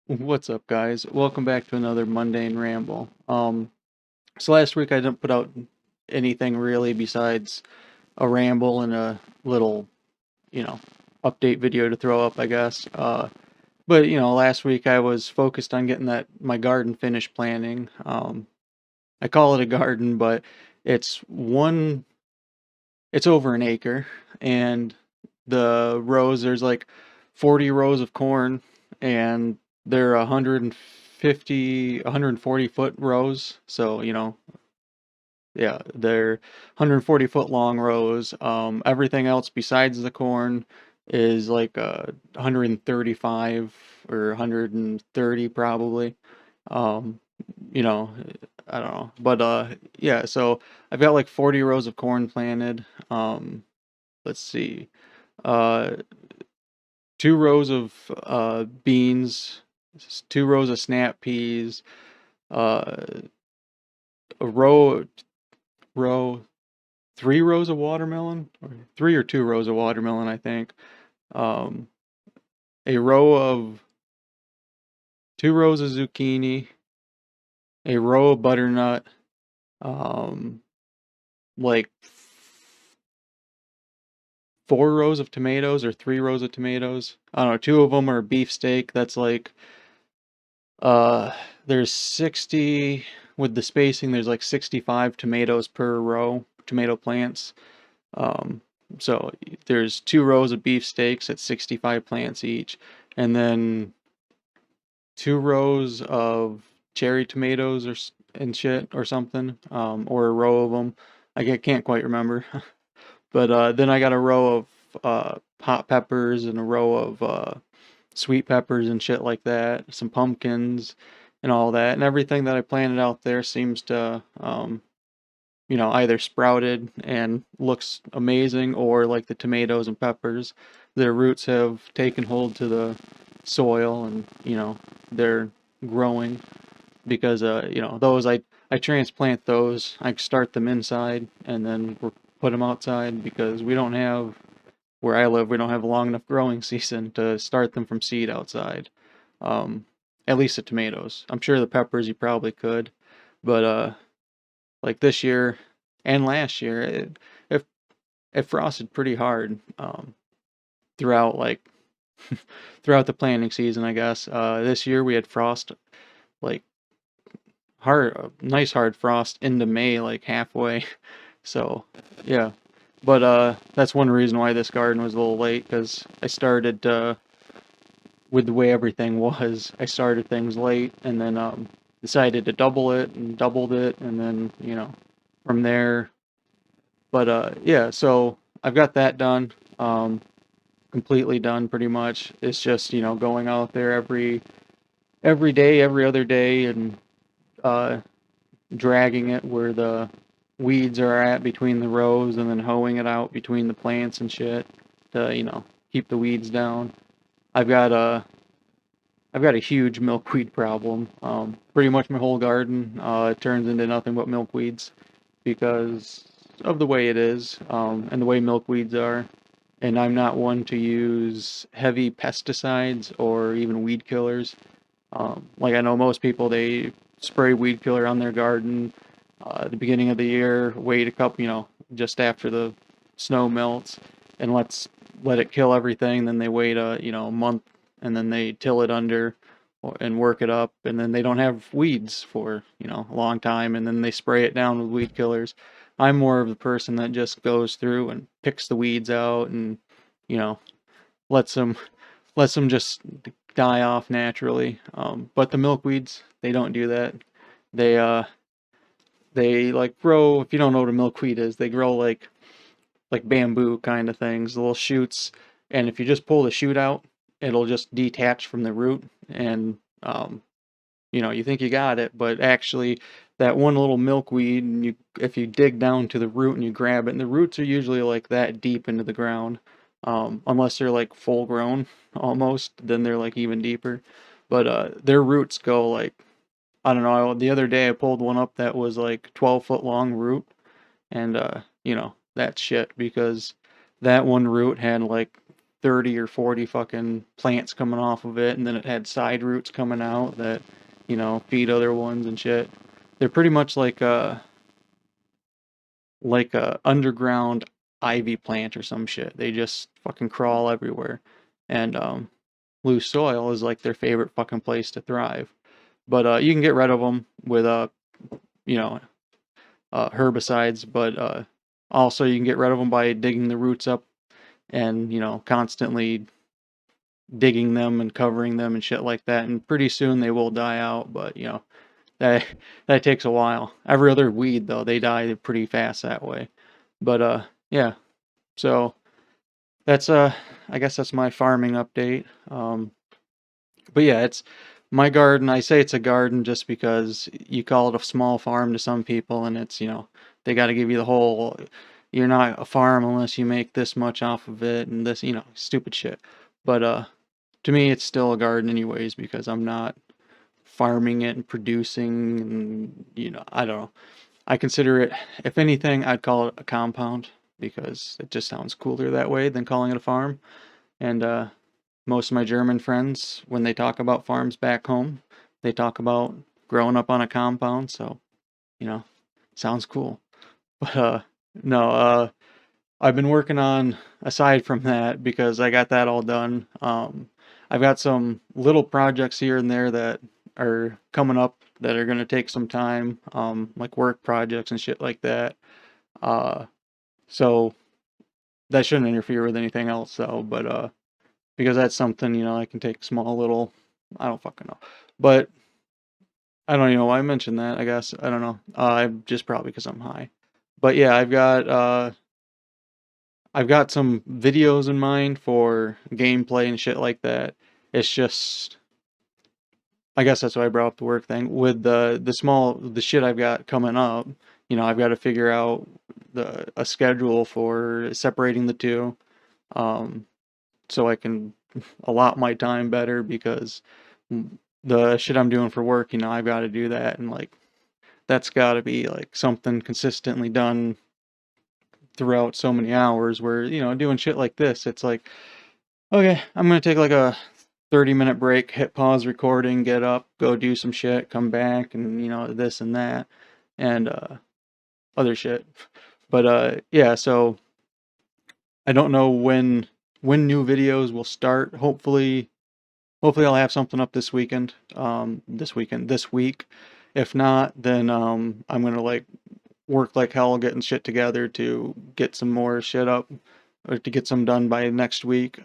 What's up, guys? Welcome back to another mundane ramble. So last week I didn't put out anything really besides a ramble and a little, you know, update video to throw up, I guess. But last week I was focused on getting that my garden finished planting. I call it a garden, but it's one, it's over an acre, and the rows there's like 40 rows of corn, and they're 150, 140 foot rows. So, yeah, they're 140 foot long rows. Everything else besides the corn is like 135 or 130 probably. Um, you know, I don't know. But yeah, so I've got like 40 rows of corn planted. Let's see. Uh, 2 rows of beans, 2 rows of snap peas, uh, a row, 3 rows of watermelon, or 3 or 2 rows of watermelon, I think. Um, a row of 2 rows of zucchini, a row of butternut, um, like 4 rows of tomatoes or 3 rows of tomatoes. I don't know. Two of them are beefsteak. That's like Uh, there's 60 with the spacing. There's like 65 tomatoes per row, tomato plants. Um, so there's 2 rows of beefsteaks at 65 plants each, and then 2 rows of cherry tomatoes and shit or something, or a row of them. Can't quite remember. But then I got a row of hot peppers and a row of sweet peppers and shit like that, some pumpkins and all that, and everything that I planted out there seems to, either sprouted and looks amazing, or like the tomatoes and peppers, their roots have taken hold to the soil, and they're growing because those I transplant those. I start them inside and then put them outside because we don't have where I live, we don't have a long enough growing season to start them from seed outside. Um, at least the tomatoes. I'm sure the peppers you probably could, but like this year and last year, it, it frosted pretty hard throughout like throughout the planting season, I guess. This year we had frost like nice hard frost into May, like halfway. So yeah, but that's one reason why this garden was a little late, because I started with the way everything was. I started things late, and then decided to double it and doubled it, and then from there. But yeah, so I've got that done, completely done pretty much. It's just going out there every day, every other day, and uh, dragging it where the weeds are at between the rows, and then hoeing it out between the plants and shit to keep the weeds down. I've got a I've got a huge milkweed problem. Pretty much my whole garden turns into nothing but milkweeds because of the way it is, and the way milkweeds are. And I'm not one to use heavy pesticides or even weed killers. Like I know most people, they spray weed killer on their garden at the beginning of the year, wait a couple, just after the snow melts, and let it kill everything. Then they wait a month, and then they till it under and work it up, and then they don't have weeds for a long time, and then they spray it down with weed killers. I'm more of the person that just goes through and picks the weeds out, and you know lets them just die off naturally. But the milkweeds, they don't do that. They like grow. If you don't know what a milkweed is, they grow like bamboo kind of things, little shoots. And if you just pull the shoot out, it'll just detach from the root. And you think you got it, but actually, that one little milkweed, and if you dig down to the root and you grab it, and the roots are usually like that deep into the ground, unless they're like full grown almost, then they're like even deeper. But their roots go like, I don't know. The other day I pulled one up that was like 12 foot long root, and that's shit because that one root had like 30 or 40 fucking plants coming off of it, and then it had side roots coming out that, feed other ones and shit. They're pretty much like a underground ivy plant or some shit. They just fucking crawl everywhere. And loose soil is like their favorite fucking place to thrive. But you can get rid of them with you know, herbicides, but also you can get rid of them by digging the roots up and, constantly digging them and covering them and shit like that. And pretty soon they will die out, but that that takes a while. Every other weed though, they die pretty fast that way. But yeah. So that's I guess that's my farming update. But yeah, it's my garden. I say it's a garden just because you call it a small farm to some people, and it's, they got to give you the whole, you're not a farm unless you make this much off of it and this, stupid shit. But to me, it's still a garden anyways because I'm not farming it and producing, and I don't know. I consider it, if anything, I'd call it a compound because it just sounds cooler that way than calling it a farm. And most of my German friends, when they talk about farms back home, they talk about growing up on a compound. So, you know, sounds cool. But no, I've been working on, aside from that, because I got that all done. I've got some little projects here and there that are coming up that are going to take some time, like work projects and shit like that. So that shouldn't interfere with anything else, though. But because that's something, I can take small little, I don't fucking know. But I don't even know why I mentioned that, I guess. I don't know. Just probably because I'm high. But yeah, I've got some videos in mind for gameplay and shit like that. It's just, I guess that's why I brought up the work thing. With the shit I've got coming up, I've got to figure out a schedule for separating the two, so I can allot my time better because the shit I'm doing for work, I've got to do that, and like that's got to be like something consistently done throughout so many hours where, doing shit like this, it's like, okay, I'm going to take like a 30-minute break, hit pause recording, get up, go do some shit, come back, and, this and that, and other shit. But yeah, so I don't know when new videos will start. Hopefully I'll have something up this weekend. This week. If not, then I'm gonna like work like hell getting shit together to get some more shit up, or to get some done by next week.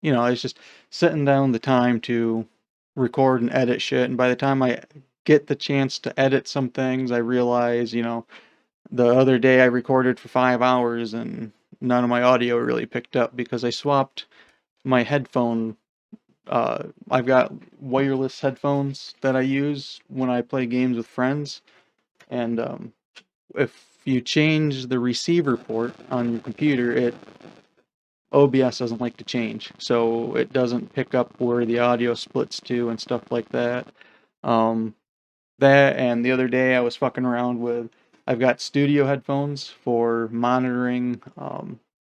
It's just setting down the time to record and edit shit, and by the time I get the chance to edit some things, I realize, the other day I recorded for 5 hours and none of my audio really picked up because I swapped my headphone. I've got wireless headphones that I use when I play games with friends, and if you change the receiver port on your computer, OBS doesn't like to change, so it doesn't pick up where the audio splits to and stuff like that. That, and the other day I was fucking around with, I've got studio headphones for monitoring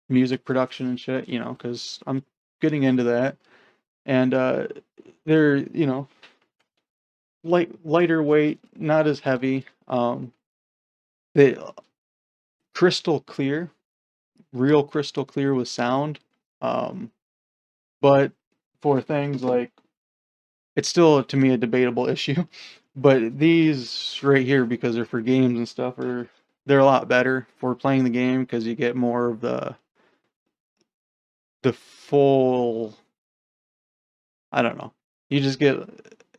music production and shit, because I'm getting into that. And they're, lighter weight, not as heavy. They crystal clear, real crystal clear with sound. Um, but for things like, it's still to me a debatable issue. But these right here, because they're for games and stuff, they're a lot better for playing the game because you get more of the full, I don't know. You just get,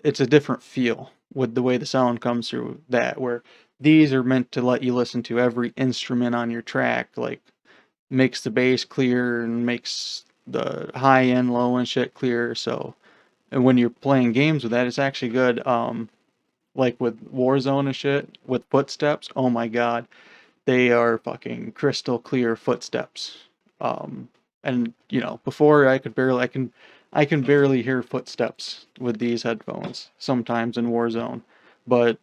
it's a different feel with the way the sound comes through that, where these are meant to let you listen to every instrument on your track, like makes the bass clear and makes the high end, low end shit clear. So, and when you're playing games with that, it's actually good. Like with Warzone and shit, with footsteps, oh my god, they are fucking crystal clear footsteps. Um, and before I can barely hear footsteps with these headphones sometimes in Warzone, but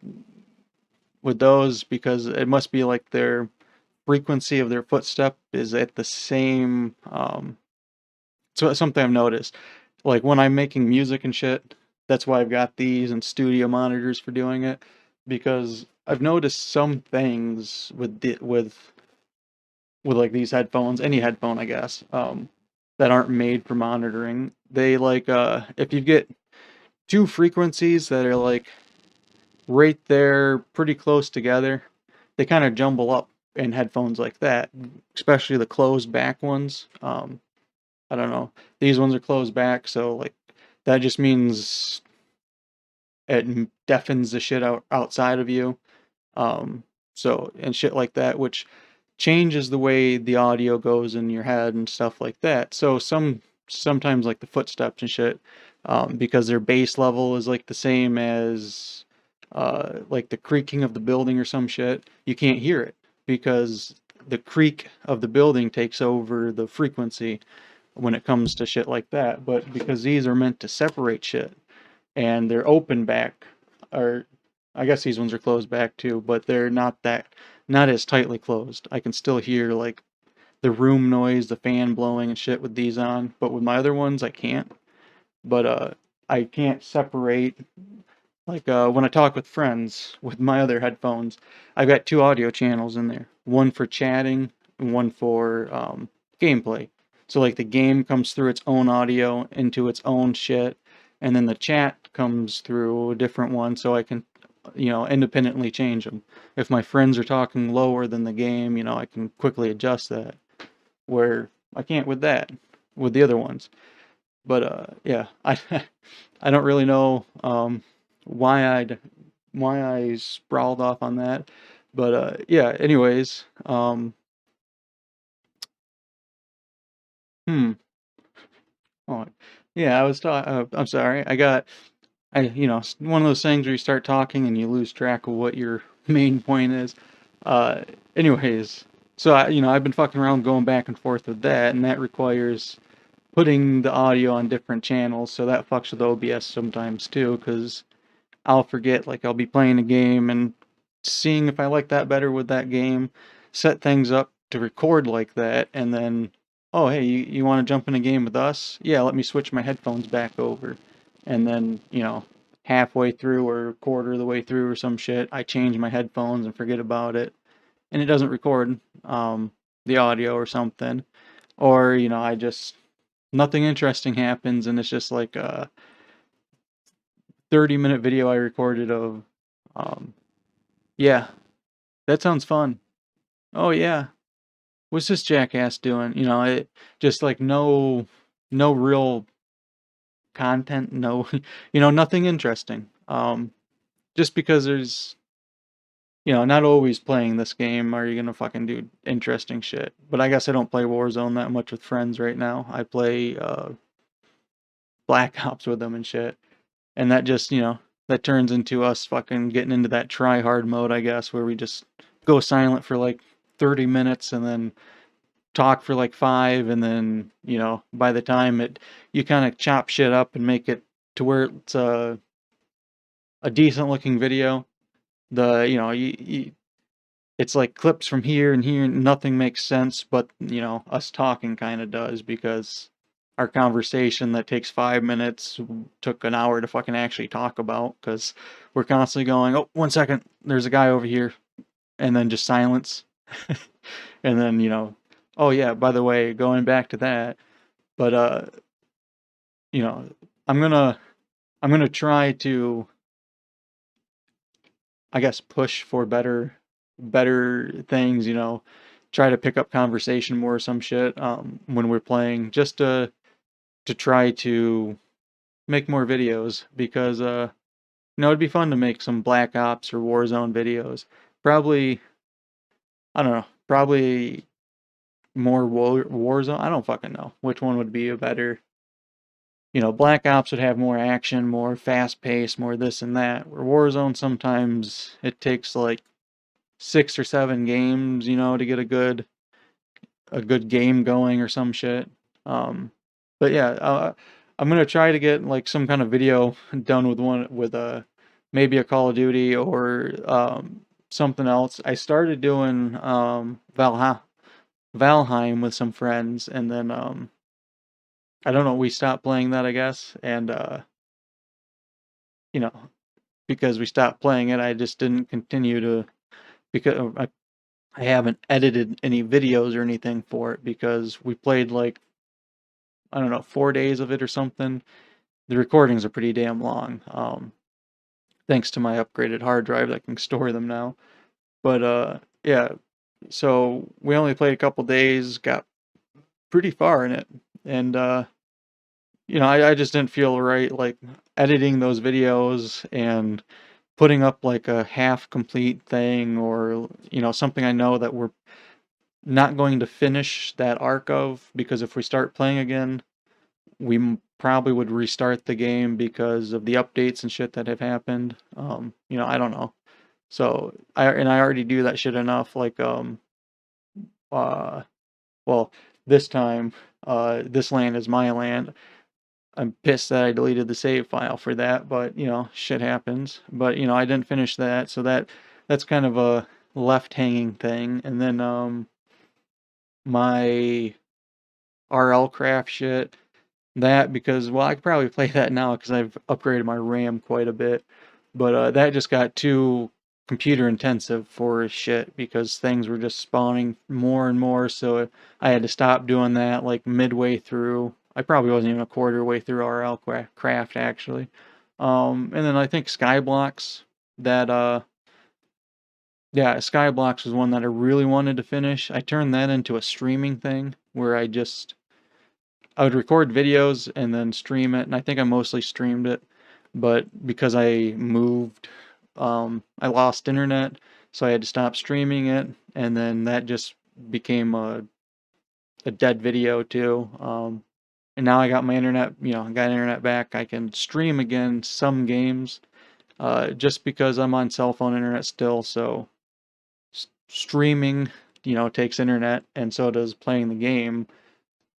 with those, because it must be like their frequency of their footstep is at the same So that's something I've noticed. Like when I'm making music and shit, that's why I've got these and studio monitors for doing it. Because I've noticed some things with like these headphones, any headphone, I guess, that aren't made for monitoring. They like if you get two frequencies that are like right there, pretty close together, they kind of jumble up in headphones like that, especially the closed back ones. I don't know. These ones are closed back, so like that just means it deafens the shit outside of you. Um, so and shit like that, which changes the way the audio goes in your head and stuff like that. So sometimes like the footsteps and shit, because their bass level is like the same as like the creaking of the building or some shit, you can't hear it because the creak of the building takes over the frequency when it comes to shit like that. But because these are meant to separate shit and they're open back, or I guess these ones are closed back too, but they're not as tightly closed. I can still hear like the room noise, the fan blowing and shit with these on, but with my other ones I can't. But I can't separate like when I talk with friends with my other headphones, I've got two audio channels in there. One for chatting and one for gameplay. So like the game comes through its own audio into its own shit, and then the chat comes through a different one so I can independently change them. If my friends are talking lower than the game, I can quickly adjust that. Where I can't with with the other ones. But yeah, I I don't really know why I sprawled off on that. But yeah, anyways, hmm. Oh, yeah, I'm sorry. One of those things where you start talking and you lose track of what your main point is. Uh, anyways, so I've been fucking around going back and forth with that, and that requires putting the audio on different channels, so that fucks with OBS sometimes too, because I'll forget, like I'll be playing a game and seeing if I like that better with that game, set things up to record like that, and then, oh hey, you want to jump in a game with us? Yeah, let me switch my headphones back over. And then, halfway through or a quarter of the way through or some shit, I change my headphones and forget about it. And it doesn't record the audio or something. Or, I just nothing interesting happens and it's just like a 30-minute video I recorded of um yeah, that sounds fun. Oh yeah. What's this jackass doing? It just like no real content, no nothing interesting. Just because there's not always playing this game are you gonna fucking do interesting shit. But I guess I don't play Warzone that much with friends right now. I play Black Ops with them and shit. And that just, that turns into us fucking getting into that try hard mode, I guess, where we just go silent for like 30 minutes and then talk for like 5 and then, by the time you kind of chop shit up and make it to where it's a decent looking video. The, it's like clips from here and here, and nothing makes sense, but us talking kind of does because our conversation that takes 5 minutes took an hour to fucking actually talk about because we're constantly going, oh, 1 second, there's a guy over here, and then just silence, and then oh yeah, by the way, going back to that, but you know, I'm gonna try to, I guess, push for better things, try to pick up conversation more or some shit when we're playing just to try to make more videos because it'd be fun to make some Black Ops or Warzone videos. Probably, I don't know, probably more Warzone. I don't fucking know which one would be a better. Black Ops would have more action, more fast pace, more this and that. Where Warzone sometimes it takes like 6 or 7 games, to get a good game going or some shit. But yeah, I'm gonna try to get like some kind of video done with one with maybe a Call of Duty or something else. I started doing Valheim with some friends, and then I don't know, we stopped playing that, I guess, and you know, because we stopped playing it, I just didn't continue to, because I haven't edited any videos or anything for it because we played like, I don't know, 4 days of it or something. The recordings are pretty damn long. Thanks to my upgraded hard drive that can store them now. But yeah, so we only played a couple days, got pretty far in it, and I just didn't feel right like editing those videos and putting up like a half complete thing, or something I know that we're not going to finish that arc of, because if we start playing again, we probably would restart the game because of the updates and shit that have happened. I don't know. So I already do that shit enough. Like uh, well, this time, this land is my land. I'm pissed that I deleted the save file for that, but shit happens. But I didn't finish that, so that's kind of a left hanging thing. And then my RL craft shit. That, because, well, I could probably play that now because I've upgraded my RAM quite a bit, but that just got too computer intensive for shit because things were just spawning more and more, so I had to stop doing that like midway through. I probably wasn't even a quarter way through RL Craft actually. And then I think Skyblocks, that yeah, Skyblocks was one that I really wanted to finish. I turned that into a streaming thing where I would record videos and then stream it, and I think I mostly streamed it, but because I moved, I lost internet, so I had to stop streaming it, and then that just became a dead video too. And now I got my internet, I got internet back. I can stream again some games, just because I'm on cell phone internet still, so streaming, takes internet, and so does playing the game.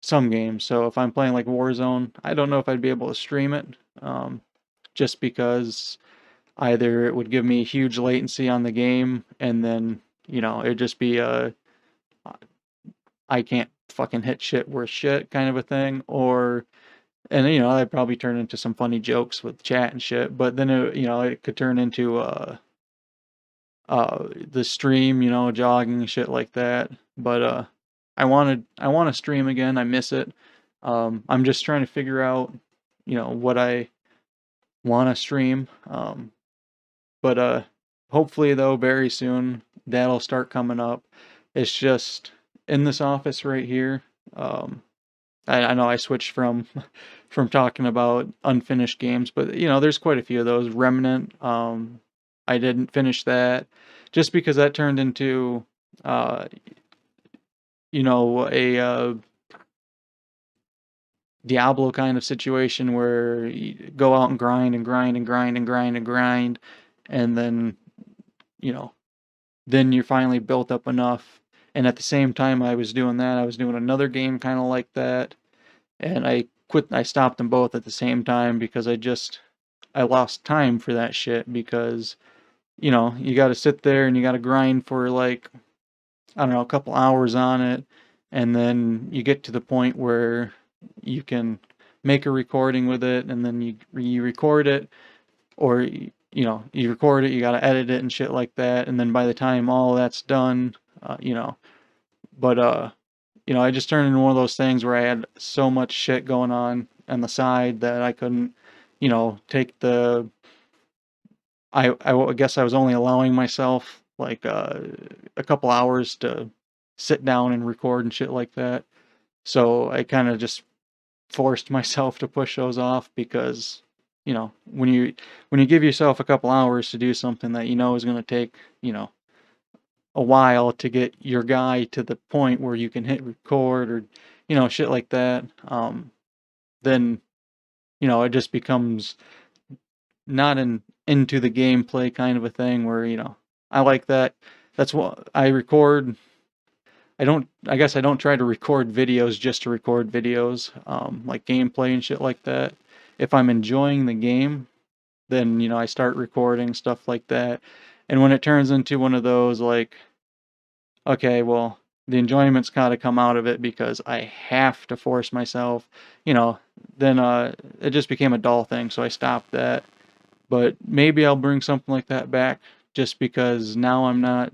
Some games. So if I'm playing like Warzone, I don't know if I'd be able to stream it, um, just because either it would give me huge latency on the game, and then it'd just be a I can't fucking hit shit worth shit kind of a thing, or and I'd probably turn into some funny jokes with chat and shit. But then it could turn into the stream, jogging and shit like that. But I want to stream again. I miss it. I'm just trying to figure out, what I want to stream. But hopefully though, very soon that'll start coming up. It's just in this office right here. I know I switched from from talking about unfinished games, but there's quite a few of those. Remnant, I didn't finish that just because that turned into uh, a Diablo kind of situation where you go out and grind and grind and grind and grind and grind, and then you know then you're finally built up enough. And at the same time I was doing that, I was doing another game kind of like that, and I stopped them both at the same time because I lost time for that shit, because you got to sit there and you got to grind for like, I don't know, a couple hours on it, and then you get to the point where you can make a recording with it, and then you record it, or you record it, you got to edit it and shit like that, and then by the time all that's done, uh, you know but I just turned into one of those things where I had so much shit going on the side that I couldn't, take the. I guess I was only allowing myself like a couple hours to sit down and record and shit like that. So I kind of just forced myself to push those off, because when you give yourself a couple hours to do something that is going to take a while to get your guy to the point where you can hit record, or shit like that, then it just becomes not into the gameplay kind of a thing where I like that. That's what I record. I guess I don't try to record videos just to record videos, like gameplay and shit like that. If I'm enjoying the game, then I start recording stuff like that. And when it turns into one of those like, okay, well, the enjoyment's gotta come out of it because I have to force myself, you know, then it just became a dull thing, so I stopped that. But maybe I'll bring something like that back just because now I'm not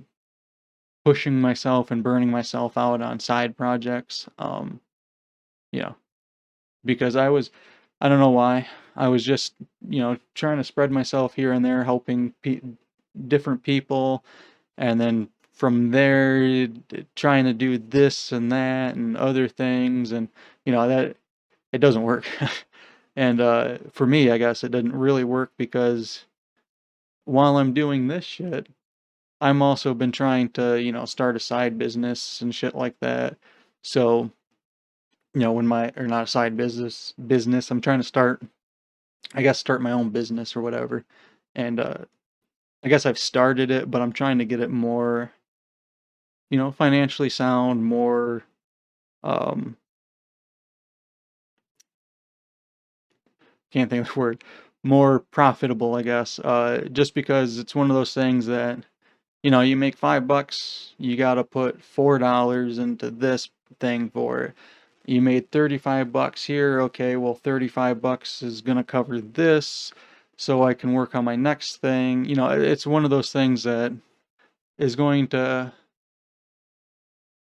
pushing myself and burning myself out on side projects. You know, because I don't know why, I was just, trying to spread myself here and there, helping different people, and then from there trying to do this and that and other things, and that it doesn't work. And for me, I guess it didn't really work because while I'm doing this shit, I'm also been trying to, start a side business and shit like that. So, when my, or not a side business, I'm trying to start, I guess, start my own business or whatever. And I guess I've started it, but I'm trying to get it more, financially sound, more, um, can't think of the word, more profitable, I guess. Just because it's one of those things that, you make $5, you got to put $4 into this thing for it. You made $35 here. Okay, well, $35 is going to cover this, so I can work on my next thing. It's one of those things that is going to,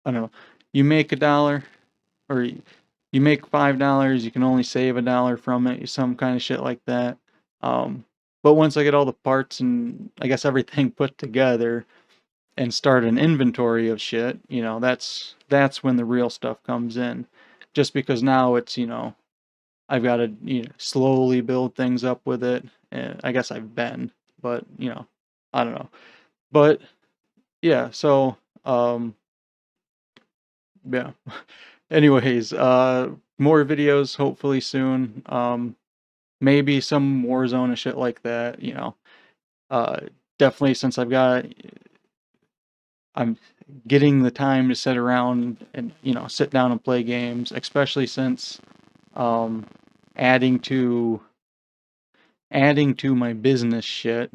I don't know, you make a dollar, or you make $5, you can only save $1 from it, some kind of shit like that. But once I get all the parts and I guess everything put together and start an inventory of shit, that's when the real stuff comes in. Just because now it's, I've got to, slowly build things up with it. And I guess I've been, but I don't know. But yeah, so yeah. Anyways, more videos hopefully soon. Maybe some Warzone and shit like that, Uh, definitely since I'm getting the time to sit around and, sit down and play games, especially since um adding to my business shit,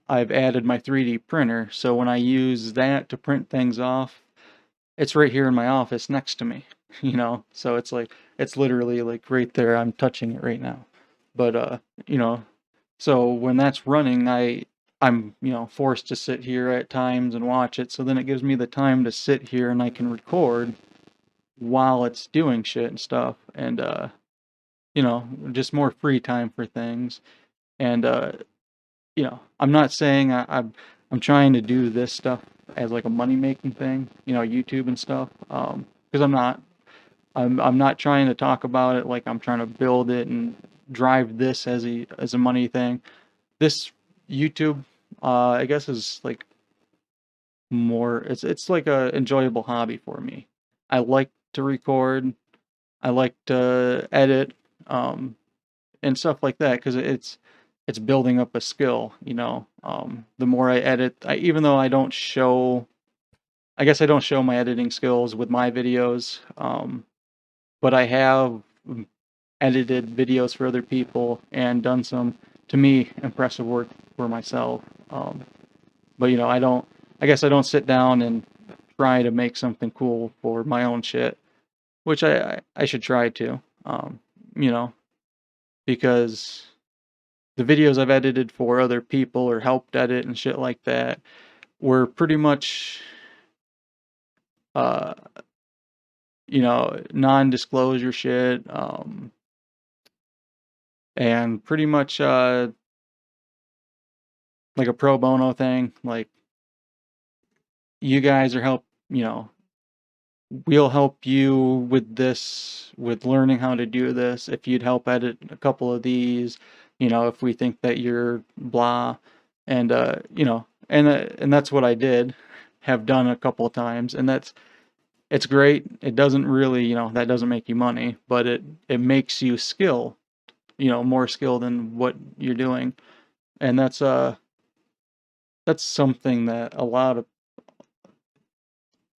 I've added my 3D printer. So when I use that to print things off, it's right here in my office next to me, So it's like it's literally like right there. I'm touching it right now. But you know, so when that's running, I'm, forced to sit here at times and watch it. So then it gives me the time to sit here and I can record while it's doing shit and stuff. And just more free time for things. And I'm not saying I'm trying to do this stuff as like a money making thing, YouTube and stuff. Because I'm not. I'm not trying to talk about it like I'm trying to build it and drive this as a money thing. This YouTube, I guess, is like more. It's like a enjoyable hobby for me. I like to record. I like to edit, and stuff like that because it's building up a skill. The more I edit, even though I don't show, I guess I don't show my editing skills with my videos, but I have edited videos for other people and done some, to me, impressive work for myself. But I guess I don't sit down and try to make something cool for my own shit, which I should try to, you know, because the videos I've edited for other people or helped edit and shit like that were pretty much, uh, non-disclosure shit, and pretty much, like a pro bono thing. Like, you guys are we'll help you with this, with learning how to do this. If you'd help edit a couple of these, if we think that you're blah, and and that's what I did, have done a couple of times, and it's great. It doesn't really, that doesn't make you money, but it makes you skill, more skill than what you're doing, and that's something that a lot of,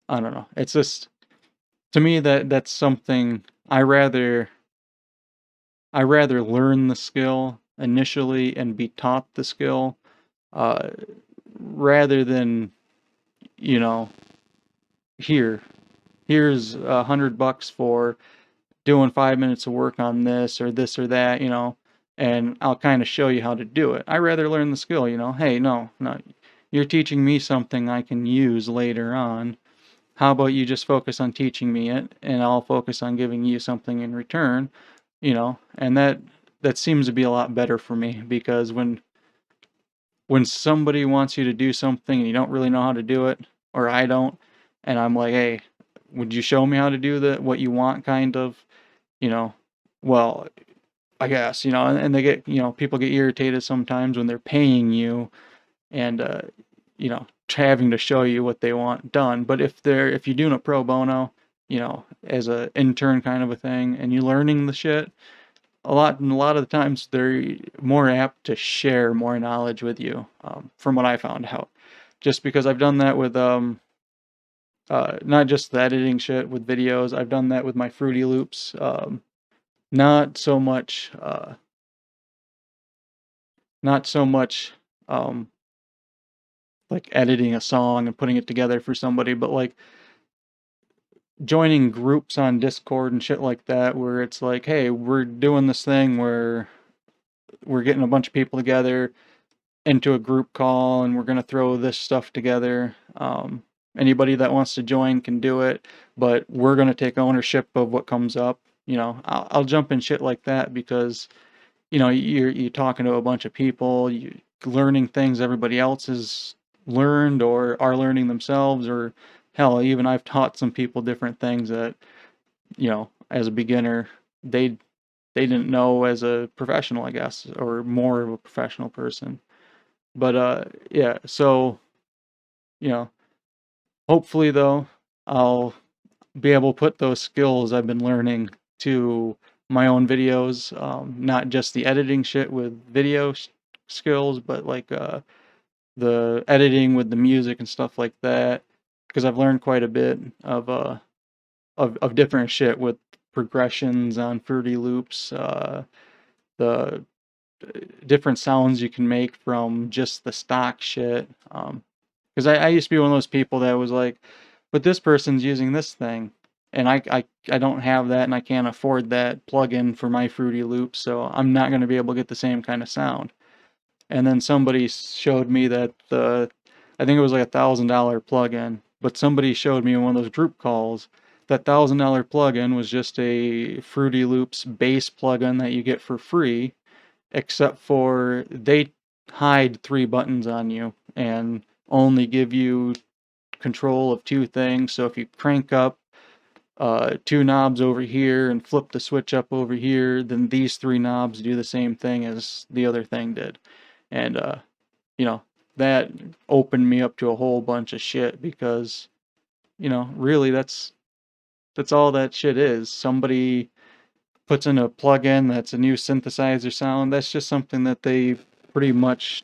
I don't know. It's just, to me, that's something I rather learn the skill initially and be taught the skill, rather than, you know, here. here's $100 for doing 5 minutes of work on this or that, and I'll kind of show you how to do it. I rather learn the skill, hey, no, you're teaching me something I can use later on. How about you just focus on teaching me it, and I'll focus on giving you something in return, and that seems to be a lot better for me, because when somebody wants you to do something and you don't really know how to do it, or I don't, and I'm like, hey, would you show me how to do what you want, kind of, you know, well, I guess, and they get, people get irritated sometimes when they're paying you and, having to show you what they want done. But if you're doing it pro bono, as a intern kind of a thing, and you're learning the shit, a lot of the times they're more apt to share more knowledge with you, from what I found out. Just because I've done that with, not just the editing shit with videos, I've done that with my Fruity Loops. Not so much, not so much, um, like editing a song and putting it together for somebody, but like joining groups on Discord and shit like that, where it's like, hey, we're doing this thing where we're getting a bunch of people together into a group call and we're going to throw this stuff together. Anybody that wants to join can do it, but we're going to take ownership of what comes up. I'll jump in shit like that because, you're talking to a bunch of people, you learning things everybody else has learned or are learning themselves, or hell, even I've taught some people different things that, as a beginner, they didn't know as a professional, I guess, or more of a professional person. But yeah, so, you know, hopefully though, I'll be able to put those skills I've been learning to my own videos, not just the editing shit with video skills, but like the editing with the music and stuff like that, because I've learned quite a bit of different shit with progressions on Fruity Loops, the different sounds you can make from just the stock shit. Because I used to be one of those people that was like, but this person's using this thing, and I don't have that, and I can't afford that plugin for my Fruity Loops, so I'm not going to be able to get the same kind of sound. And then somebody showed me that I think it was like $1,000 plugin, but somebody showed me in one of those group calls that $1,000 plugin was just a Fruity Loops base plugin that you get for free, except for they hide 3 buttons on you and only give you control of 2 things. So if you crank up 2 knobs over here and flip the switch up over here, then these 3 knobs do the same thing as the other thing did. And you know, that opened me up to a whole bunch of shit, because really that's all that shit is. Somebody puts in a plugin that's a new synthesizer sound. That's just something that they pretty much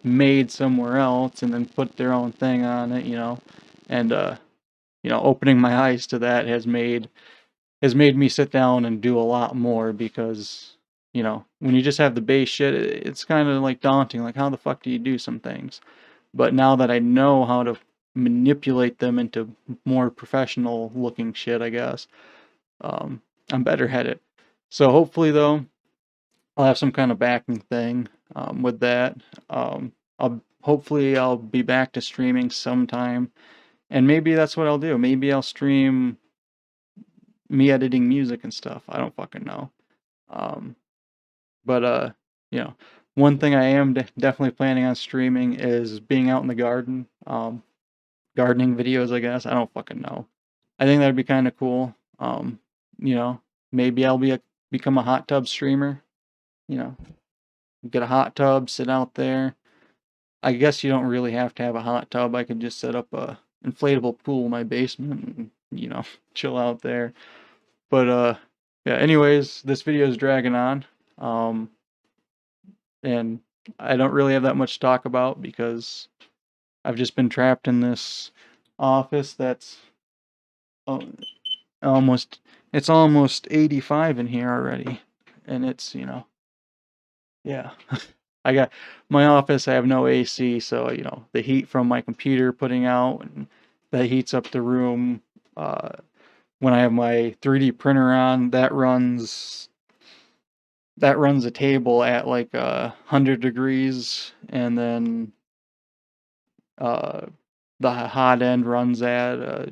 made somewhere else and then put their own thing on it, and opening my eyes to that has made me sit down and do a lot more, because when you just have the base shit, it's kind of like daunting, like how the fuck do you do some things. But now that I know how to manipulate them into more professional looking shit, I guess, I'm better at it. So hopefully though, I'll have some kind of backing thing with that. I'll be back to streaming sometime, and maybe that's what I'll do. Maybe I'll stream me editing music and stuff. I don't fucking know. Um, but one thing I am definitely planning on streaming is being out in the garden. Gardening videos, I guess. I don't fucking know. I think that'd be kind of cool. You know, maybe I'll become a hot tub streamer. You know, get a hot tub, sit out there. I guess you don't really have to have a hot tub. I could just set up a inflatable pool in my basement and, chill out there. But yeah, anyways, this video is dragging on. And I don't really have that much to talk about because I've just been trapped in this office that's almost 85 in here already. And it's, yeah. I got my office, I have no AC, so the heat from my computer putting out, and that heats up the room. when I have my 3D printer on, that runs a table at like 100 degrees, and then uh, the hot end runs at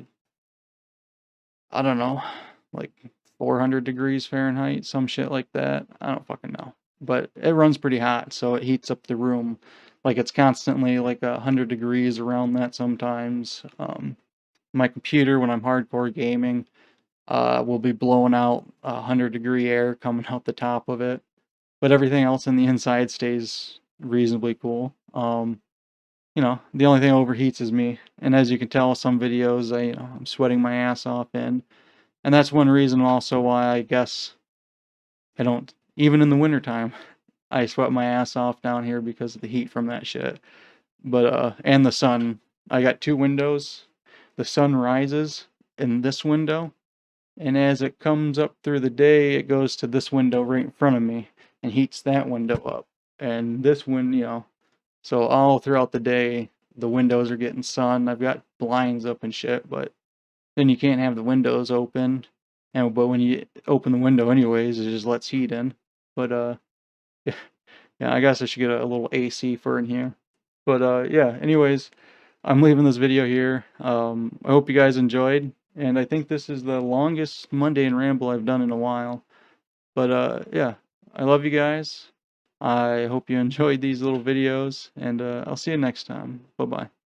I don't know, like 400 degrees Fahrenheit, some shit like that. I don't fucking know. But it runs pretty hot, so it heats up the room. Like it's constantly like 100 degrees around that sometimes. My computer, when I'm hardcore gaming, will be blowing out 100-degree air coming out the top of it. But everything else in the inside stays reasonably cool. The only thing that overheats is me. And as you can tell, some videos, I'm sweating my ass off in. And that's one reason also why I guess I don't, even in the wintertime, I sweat my ass off down here because of the heat from that shit. But, and the sun. I got two windows. The sun rises in this window, and as it comes up through the day, it goes to this window right in front of me and heats that window up. And this window, so all throughout the day, the windows are getting sun. I've got blinds up and shit, but then you can't have the windows open. But when you open the window anyways, it just lets heat in. But yeah, I guess I should get a little AC for in here. But yeah, anyways, I'm leaving this video here. I hope you guys enjoyed, and I think this is the longest Monday in Ramble I've done in a while. But yeah, I love you guys. I hope you enjoyed these little videos, and I'll see you next time. Bye bye.